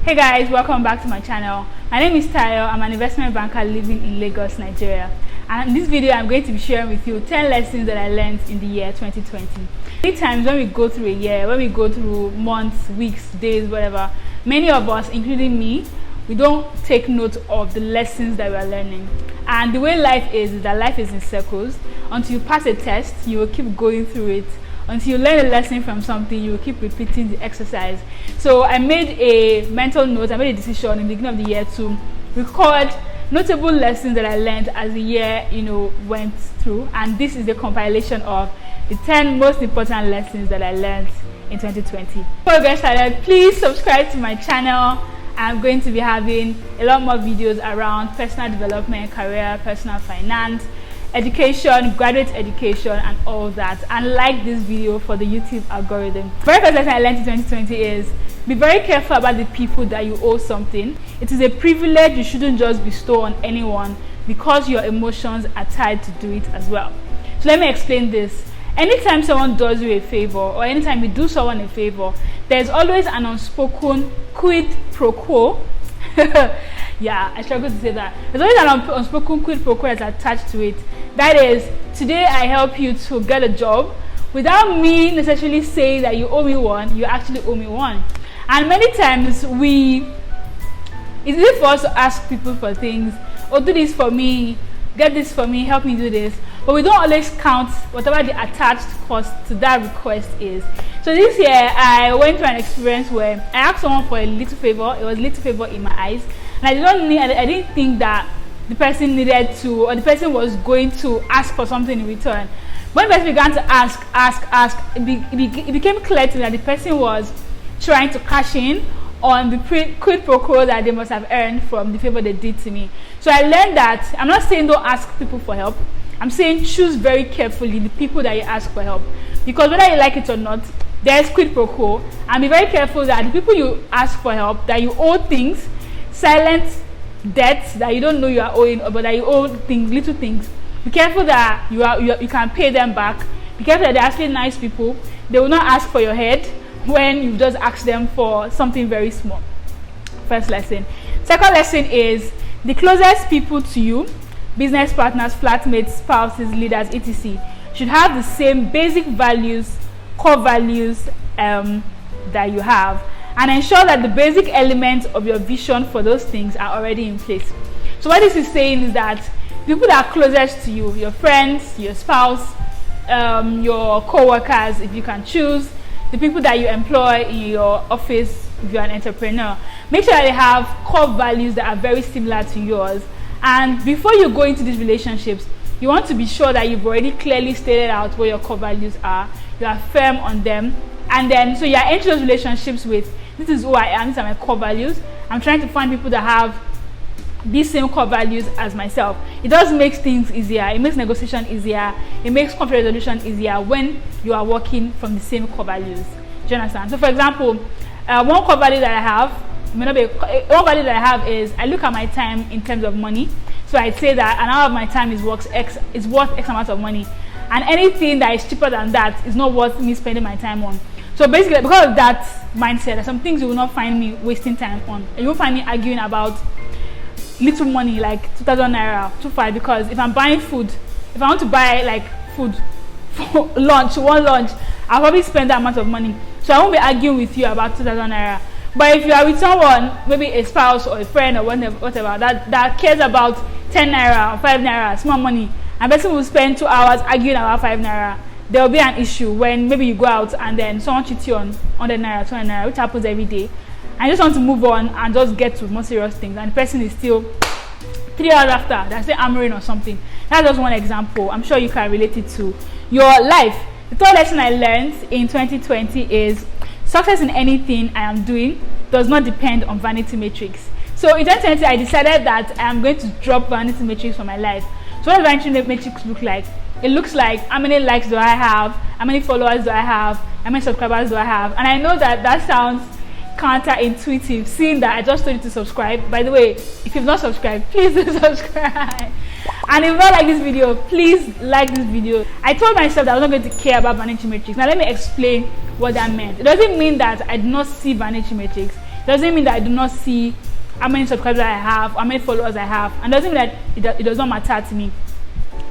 Hey guys, welcome back to my channel. My name is Tayo. I'm an investment banker living in Lagos, Nigeria. And in this video, I'm going to be sharing with you 10 lessons that I learned in the year 2020. Many times when we go through a year, when we go through months, weeks, days, whatever, many of us, including me, we don't take note of the lessons that we are learning. And the way life is that life is in circles. Until you pass a test, you will keep going through it. Until you learn a lesson from something, you will keep repeating the exercise. So I made a mental note, I made a decision in the beginning of the year to record notable lessons that I learned as the year went through. And this is the compilation of the 10 most important lessons that I learned in 2020. Before we get started, please subscribe to my channel. I'm going to be having a lot more videos around personal development, career, personal finance, education, graduate education, and all that. And like this video for the YouTube algorithm. Very first lesson I learned in 2020 is be very careful about the people that you owe something. It is a privilege you shouldn't just bestow on anyone because your emotions are tied to do it as well. So let me explain this. Anytime someone does you a favor, or anytime you do someone a favor, there's always an unspoken quid pro quo. Yeah, I struggle to say that. There's always an unspoken quid pro quo that's attached to it. That is, today I help you to get a job. Without me necessarily saying that you owe me one, you actually owe me one. And many times it's easy for us to ask people for things. Oh, do this for me, get this for me, help me do this. But we don't always count whatever the attached cost to that request is. So this year, I went through an experience where I asked someone for a little favor. It was a little favor in my eyes. And I didn't think that the person needed to, or the person was going to ask for something in return. When the person began to ask, it became clear to me that the person was trying to cash in on the quid pro quo that they must have earned from the favor they did to me. So I learned that I'm not saying don't ask people for help. I'm saying choose very carefully the people that you ask for help. Because whether you like it or not, there's quid pro quo. And be very careful that the people you ask for help, that you owe things, silent debts that you don't know you are owing, but that you owe things, little things. Be careful that you can pay them back. Be careful that they're actually nice people. They will not ask for your head when you just ask them for something very small. First lesson. Second lesson is the closest people to you, business partners, flatmates, spouses, leaders, etc., should have the same basic values, core values that you have, and ensure that the basic elements of your vision for those things are already in place. So what this is saying is that people that are closest to you, your friends, your spouse, your co-workers, if you can choose, the people that you employ in your office if you're an entrepreneur, make sure that they have core values that are very similar to yours. And before you go into these relationships, you want to be sure that you've already clearly stated out what your core values are, you are firm on them, and then so you are entering those relationships with, this is who I am, these are my core values. I'm trying to find people that have these same core values as myself. It does make things easier, it makes negotiation easier, it makes conflict resolution easier when you are working from the same core values. Do you understand? So for example, one core value that I have, one value that I have is I look at my time in terms of money. So I say that an hour of my time is worth X amount of money, and anything that is cheaper than that is not worth me spending my time on. So basically, because of that mindset, there are some things you will not find me wasting time on. You won't find me arguing about little money like 2,000 naira, 2,500, because if I'm buying food, if I want to buy like food for lunch, one lunch, I'll probably spend that amount of money. So I won't be arguing with you about 2,000 naira. But if you are with someone, maybe a spouse or a friend or whatever, that cares about 10 naira or 5 naira, small money, and person will spend 2 hours arguing about 5 naira, there will be an issue when maybe you go out and then someone cheats you on 100 naira, 200 naira, which happens every day. And you just want to move on and just get to more serious things, and the person is still 3 hours after, they're still hammering or something. That's just one example. I'm sure you can relate it to your life. The third lesson I learned in 2020 is success in anything I am doing does not depend on vanity metrics. So in 2020, I decided that I am going to drop vanity metrics from my life. So what does vanity metrics look like? It looks like how many likes do I have, how many followers do I have, how many subscribers do I have. And I know that sounds counterintuitive, seeing that I just told you to subscribe. By the way, if you've not subscribed, please do subscribe. And if you don't like this video, please like this video. I told myself that I was not going to care about vanity metrics. Now let me explain what that meant. It doesn't mean that I do not see vanity metrics. doesn't mean that I do not see how many subscribers I have, how many followers I have, and doesn't mean that it does not matter to me.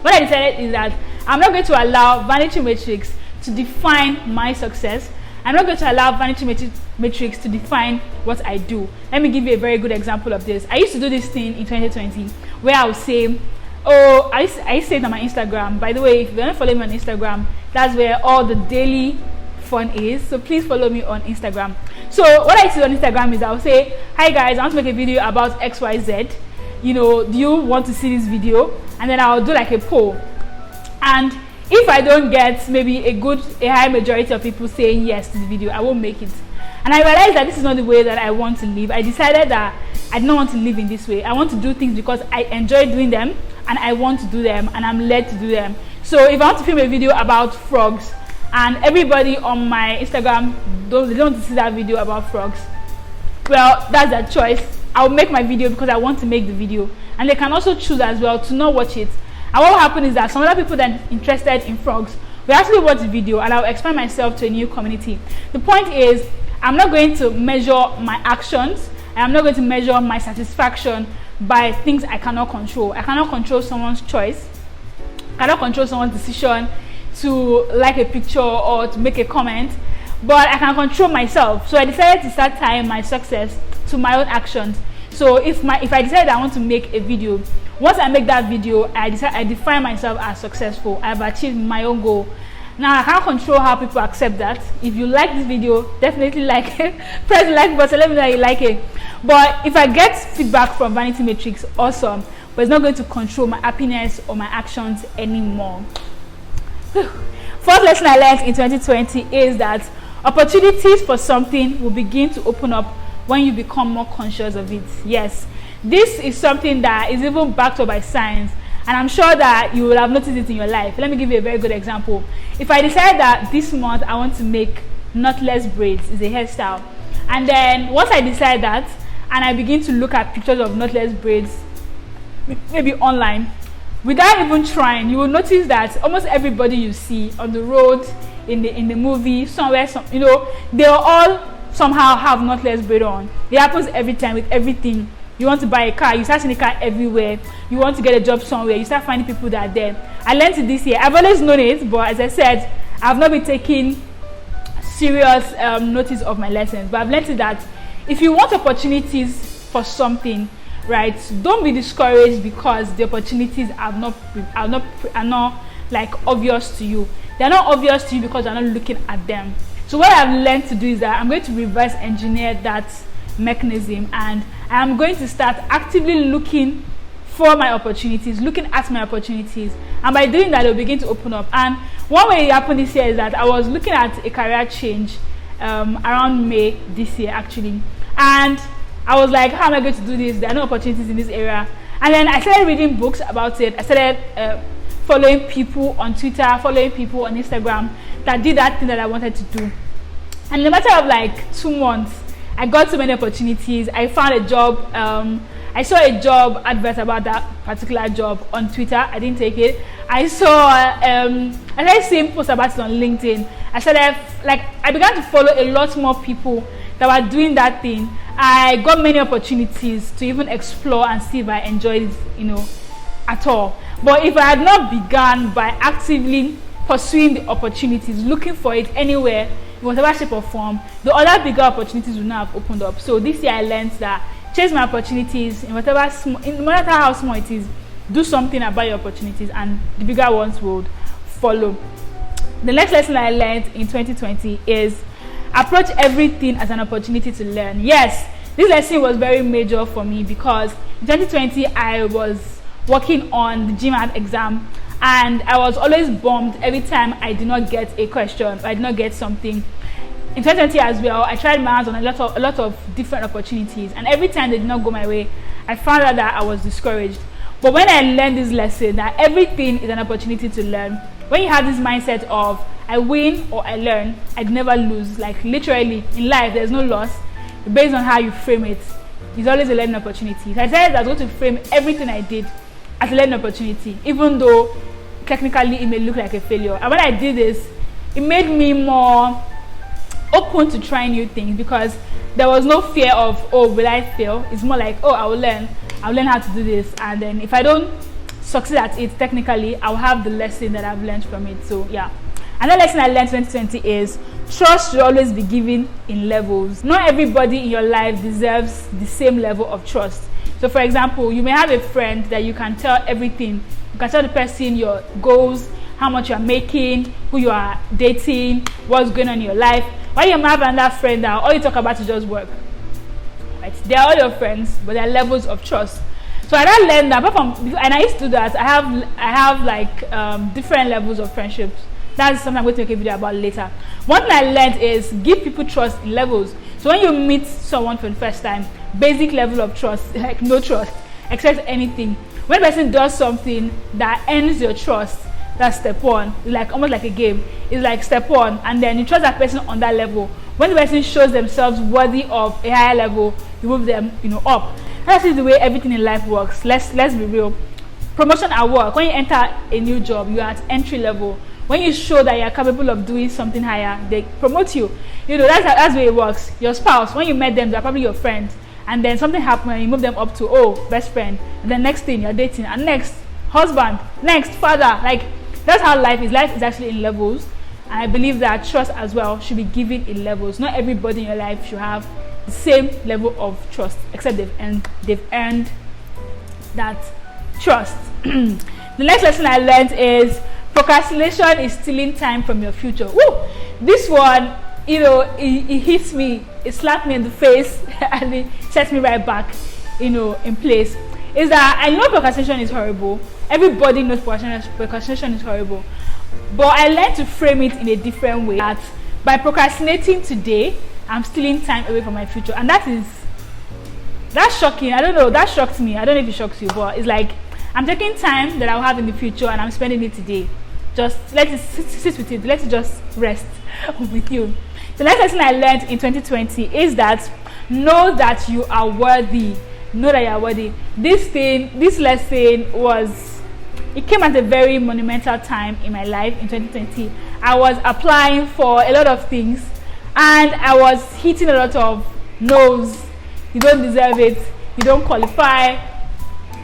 What I decided is that I'm not going to allow vanity metrics to define my success. I'm not going to allow vanity metrics to define what I do. Let me give you a very good example of this. I used to do this thing in 2020 where I would say, oh, I say it on my Instagram. By the way, if you don't follow me on Instagram, that's where all the daily fun is. So please follow me on Instagram. So what I see on Instagram is I'll say, hi guys, I want to make a video about XYZ. You know, do you want to see this video? And then I'll do like a poll. And if I don't get maybe a high majority of people saying yes to the video, I won't make it. And I realized that this is not the way that I want to live. I decided that I don't want to live in this way. I want to do things because I enjoy doing them and I want to do them and I'm led to do them. So if I want to film a video about frogs and everybody on my Instagram they don't want to see that video about frogs, well, that's their choice. I'll make my video because I want to make the video, and they can also choose as well to not watch it. And what will happen is that some other people that are interested in frogs will actually watch the video, and I'll expand myself to a new community. The point is, I'm not going to measure my actions, and I'm not going to measure my satisfaction by things I cannot control. I cannot control someone's choice. I cannot control someone's decision to like a picture or to make a comment, but I can control myself. So I decided to start tying my success to my own actions. So if I decide I want to make a video, once I make that video, I define myself as successful. I've achieved my own goal. Now I can't control how people accept that. If you like this video, definitely like it. Press the like button, let me know that you like it. But if I get feedback from vanity metrics, awesome. But it's not going to control my happiness or my actions anymore. First lesson I learned in 2020 is that opportunities for something will begin to open up when you become more conscious of it. Yes, this is something that is even backed up by science, and I'm sure that you will have noticed it in your life. Let me give you a very good example. If I decide that this month I want to make knotless braids, is a hairstyle, and then once I decide that and I begin to look at pictures of knotless braids maybe online, without even trying, you will notice that almost everybody you see on the road, in the movie, somewhere, they all somehow have knotless braid on. It happens every time with everything. You want to buy a car, you start seeing a car everywhere. You want to get a job somewhere, you start finding people that are there. I learned it this year. I've always known it, but as I said, I've not been taking serious notice of my lessons. But I've learned it that if you want opportunities for something, right, don't be discouraged because the opportunities are not like obvious to you. They're not obvious to you because you're not looking at them. So what I've learned to do is that I'm going to reverse engineer that mechanism, and I'm going to start actively looking for my opportunities, looking at my opportunities, and by doing that they'll begin to open up. And one way it happened this year is that I was looking at a career change around May this year actually, and I was like, how am I going to do this? There are no opportunities in this area. And then I started reading books about it. I started following people on Twitter, following people on Instagram that did that thing that I wanted to do. And in a matter of like 2 months, I got so many opportunities. I found a job. I saw a job advert about that particular job on Twitter. I didn't take it. I started seeing posts about it on LinkedIn. I began to follow a lot more people that were doing that thing. I got many opportunities to even explore and see if I enjoyed it, at all. But if I had not begun by actively pursuing the opportunities, looking for it anywhere, in whatever shape or form, the other bigger opportunities will not have opened up. So this year I learned that chase my opportunities, no matter how small it is, do something about your opportunities and the bigger ones will follow. The next lesson I learned in 2020 is approach everything as an opportunity to learn. Yes, this lesson was very major for me because in 2020 I was working on the GMAT exam and I was always bummed every time I did not get a question, I did not get something. In 2020 as well, I tried my hands on a lot of different opportunities, and every time they did not go my way, I found out that I was discouraged. But when I learned this lesson that everything is an opportunity to learn, when you have this mindset of I win or I learn, I'd never lose. Like literally in life, there's no loss. Based on how you frame it, it's always a learning opportunity. So I decided I was going to frame everything I did as a learning opportunity, even though technically it may look like a failure. And when I did this, it made me more open to trying new things, because there was no fear of, oh, will I fail? It's more like, oh, I'll learn how to do this, and then if I don't succeed at it technically, I'll have the lesson that I've learned from it. So yeah. Another lesson I learned in 2020 is trust should always be given in levels. Not everybody in your life deserves the same level of trust. So for example, you may have a friend that you can tell everything. You can tell the person your goals, how much you are making, who you are dating, what's going on in your life. While you might have another friend that all you talk about is just work. Right? They are all your friends, but there are levels of trust. So I learned that, apart from, and I used to do that, I have like different levels of friendships. That's something I'm going to make a video about later. One thing I learned is give people trust in levels. So when you meet someone for the first time, basic level of trust, like no trust, except anything. When a person does something that earns your trust, that's step one. It's like almost like a game. It's like step one, and then you trust that person on that level. When the person shows themselves worthy of a higher level, you move them, up. That's the way everything in life works. Let's be real. Promotion at work. When you enter a new job, you are at entry level. When you show that you are capable of doing something higher, they promote you. That's the way it works. Your spouse, when you met them, they're probably your friend, and then something happened and you move them up to best friend, and then next thing you're dating, and next husband, next father. Like that's how life is. Life is actually in levels, and I believe that trust as well should be given in levels. Not everybody in your life should have the same level of trust, except they've earned that trust. The next lesson I learned is procrastination is stealing time from your future. Woo! This one, it hits me, it slapped me in the face, and it sets me right back, in place. Is that I know procrastination is horrible. Everybody knows procrastination is horrible. But I learned to frame it in a different way. That by procrastinating today, I'm stealing time away from my future. And that's shocking. I don't know, that shocked me. I don't know if it shocks you, but it's like I'm taking time that I'll have in the future and I'm spending it today. Just let it sit with it. Let it just rest with you. The next lesson I learned in 2020 is that know that you are worthy. Know that you are worthy. This lesson it came at a very monumental time in my life in 2020. I was applying for a lot of things and I was hitting a lot of no's. You don't deserve it. You don't qualify.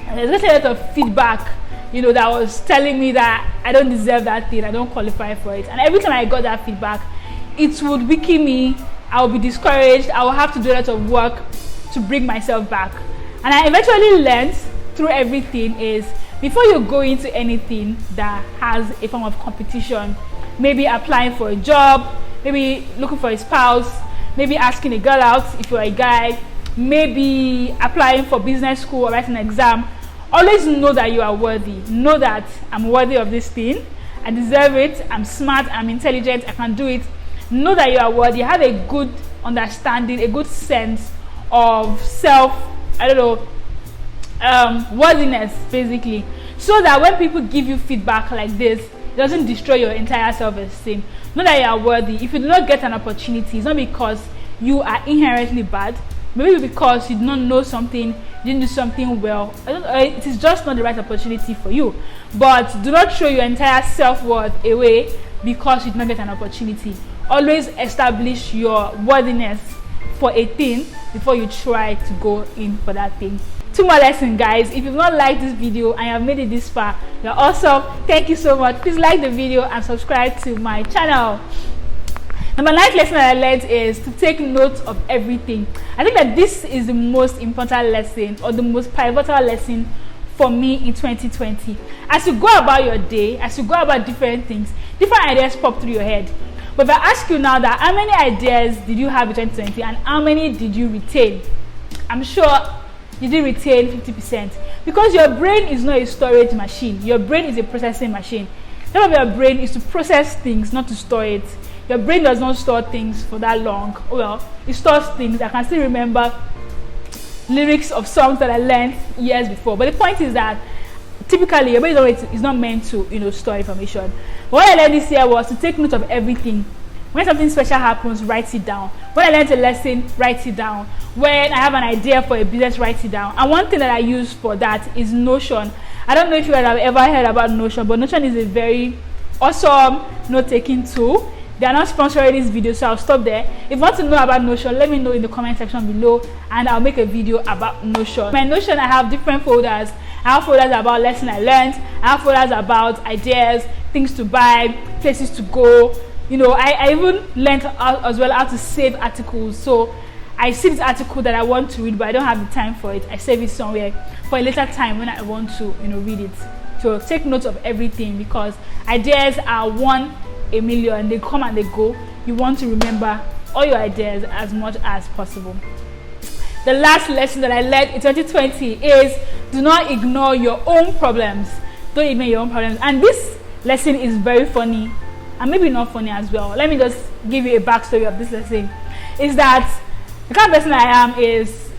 And there's just a lot of feedback, that was telling me that I don't deserve that thing, I don't qualify for it. And every time I got that feedback, it would weaken me. I would be discouraged. I would have to do a lot of work to bring myself back. And I eventually learned through everything is before you go into anything that has a form of competition, maybe applying for a job, maybe looking for a spouse, maybe asking a girl out if you're a guy, maybe applying for business school or writing an exam, always know that you are worthy. Know that I'm worthy of this thing. I deserve it. I'm smart. I'm intelligent. I can do it. Know that you are worthy. Have a good understanding, a good sense of self, worthiness, basically. So that when people give you feedback like this, it doesn't destroy your entire self-esteem. Know that you are worthy. If you do not get an opportunity, it's not because you are inherently bad. Maybe because you do not know something, you didn't do something well. It is just not the right opportunity for you. But do not throw your entire self-worth away because you did not get an opportunity. Always establish your worthiness for a thing before you try to go in for that thing. Two more lessons, guys. If you've not liked this video and you have made it this far, you're awesome. Thank you so much. Please like the video and subscribe to my channel. Number 9 lesson that I learned is to take note of everything. I think that this is the most important lesson or the most pivotal lesson for me in 2020. As you go about your day, as you go about different things, different ideas pop through your head. But if I ask you now that how many ideas did you have in 2020 and how many did you retain? I'm sure you did retain 50% because your brain is not a storage machine. Your brain is a processing machine. The job of your brain is to process things, not to store it. Your brain does not store things for that long. Well, it stores things. I can still remember lyrics of songs that I learned years before. But the point is that typically your brain is not meant to store information. But what I learned this year was to take note of everything. When something special happens, write it down. When I learned a lesson, write it down. When I have an idea for a business, write it down. And one thing that I use for that is Notion. I don't know if you have ever heard about Notion, but Notion is a very awesome note-taking tool They are not sponsoring this video, so I'll stop there. If you want to know about Notion, let me know in the comment section below, and I'll make a video about Notion. My Notion, I have different folders. I have folders about lessons I learned. I have folders about ideas, things to buy, places to go. You know, I even learned as well how to save articles. So I see this article that I want to read, but I don't have the time for it. I save it somewhere for a later time when I want to, read it. So take note of everything, because ideas are 1 in a million. They come and they go. You want to remember all your ideas as much as possible. The last lesson that I learned in 2020 is do not ignore your own problems. Don't ignore your own problems. And this lesson is very funny, and maybe not funny as well. Let me just give you a backstory of this lesson. Is that the kind of person I am is,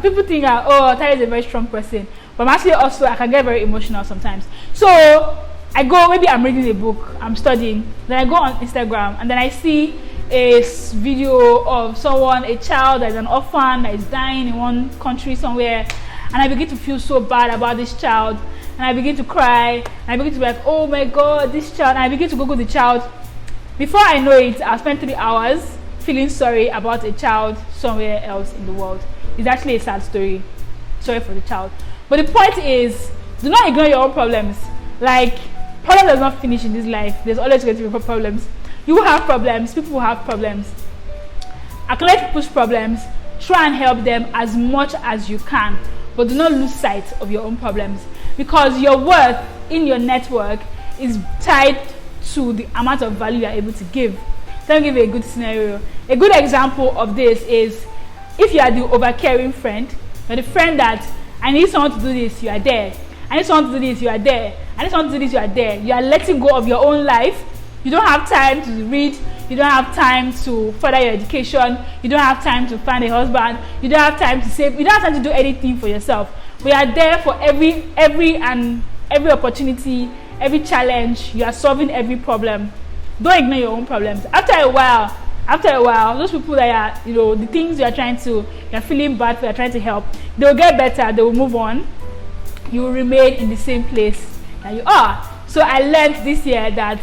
people think that, oh, Tara is a very strong person. But I'm actually also, I can get very emotional sometimes. So I go, maybe I'm reading a book, I'm studying, then I go on Instagram, and then I see a video of someone, a child that is an orphan, that is dying in one country somewhere, and I begin to feel so bad about this child, and I begin to cry, and I begin to be like, oh my god, this child, and I begin to Google the child. Before I know it, I'll spend 3 hours feeling sorry about a child somewhere else in the world. It's actually a sad story. Sorry for the child. But the point is, do not ignore your own problems. Like, problem does not finish in this life. There's always going to be problems. You will have problems. People will have problems. Acknowledge people's problems. Try and help them as much as you can. But do not lose sight of your own problems. Because your worth in your network is tied to the amount of value you are able to give. Let me give you a good scenario. A good example of this is, if you are the overcaring friend, you're the friend that, I need someone to do this, you are there. I need someone to do this, you are there. I need someone to do this, you are there. You are letting go of your own life. You don't have time to read. You don't have time to further your education. You don't have time to find a husband. You don't have time to save. You don't have time to do anything for yourself. We are there for every opportunity, every challenge. You are solving every problem. Don't ignore your own problems. After a while, those people that are, the things you're feeling bad for, you're trying to help, they'll get better, they will move on. You will remain in the same place that you are. So I learned this year that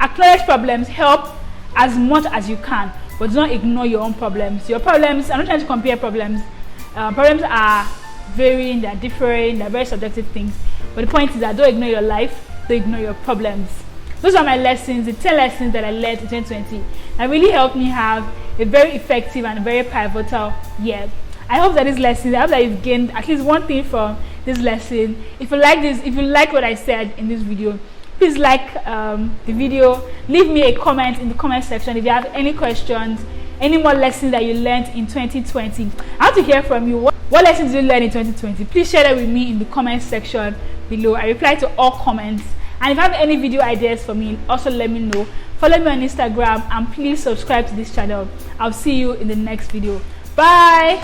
acknowledge problems, help as much as you can, but do not ignore your own problems. Your problems, I'm not trying to compare problems. Problems are varying, they're different, they're very subjective things. But the point is that don't ignore your life, don't ignore your problems. Those are my lessons, the 10 lessons that I learned in 2020. That really helped me have a very effective and very pivotal year. I hope that these lessons, I hope that you've gained at least one thing from this lesson. If you like this, if you like what I said in this video, please like the video. Leave me a comment in the comment section if you have any questions, any more lessons that you learned in 2020. I want to hear from you. What lessons did you learn in 2020? Please share that with me in the comment section below. I reply to all comments. And if you have any video ideas for me, also let me know. Follow me on Instagram, and please subscribe to this channel. I'll see you in the next video. Bye.